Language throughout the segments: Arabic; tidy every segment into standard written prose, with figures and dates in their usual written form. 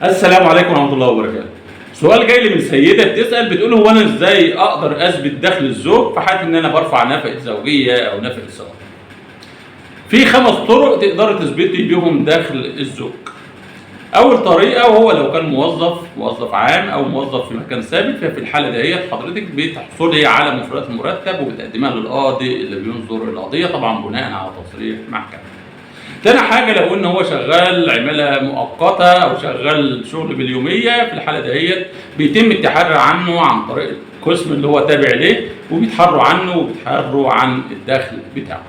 السلام عليكم ورحمة الله وبركاته. سؤال جاي لي من سيدة بتسأل بتقول هو أنا إزاي أقدر أثبت دخل الزوج في حالة إن أنا بارفع نفقة زوجية أو نفقة سفر؟ في 5 طرق تقدري تثبتي بيهم دخل الزوج. أول طريقة وهو لو كان موظف عام أو موظف في مكان ثابت، ففي الحالة ديّة حضرتك بتحصلي على مفردات المرتب وبتقدميها للقاضي اللي بينظر القضية طبعًا بناءً على تصريح محكمة. تاني حاجة لو إن هو شغال عمالة مؤقتة أو شغال شغل باليومية، في الحالة دهيّة بيتم التحري عنه عن طريق القسم اللي هو تابع ليه، وبيتحروا عنه وبيتحروا عن الدخل بتاعه.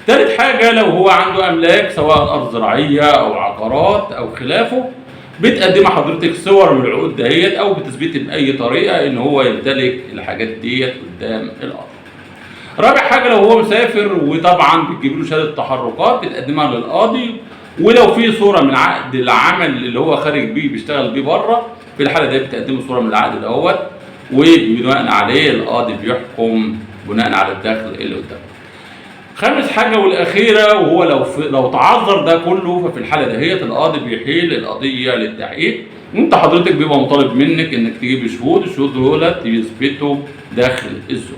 تالت حاجة لو هو عنده أملاك سواء أرض زراعية أو عقارات أو خلافه، بتقدمي حضرتك صور من العقود دهيّة أو بتثبتي بأي طريقة إن هو يمتلك الحاجات ديّة قدام القاضي. رابع حاجة لو هو مسافر وطبعًا بتجيبي له شهادة تحرُّكات بتقدّمها للقاضي، ولو في صورة من عقد العمل اللي هو خارج بيه بيشتغل بيه برّه، في الحالة ديّة بتقدّمي صورة من العقد دوّة، وبناءً عليه القاضي بيحكم بناءً على الدخل اللي قدّامه. خامس حاجة والأخيرة وهو لو تعذّر ده كُلّه، ففي الحالة دهيّة القاضي بيحيل القضية للتحقيق، وأنت حضرتك بيبقى مطالب منِّك إنّك تجيبي شهود، الشهود دُولة يثبتوا دخل الزوج.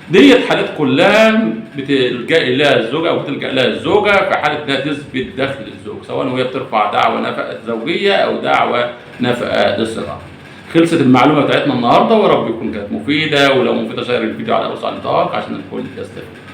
ديّة حالات كلّها بتلجئي لها الزوجة أو بتلجأ لها الزوجة في حالة إنها تثبت دخل الزوج، سواء وهي بترفع دعوى نفقة زوجية أو دعوى نفقة للصغار. خلصت المعلومة بتاعتنا النهارده، ويا رب تكون كانت مفيدة، ولو مفيدة شيّر الفيديو على أوسع نطاق عشان الكل يستفيد.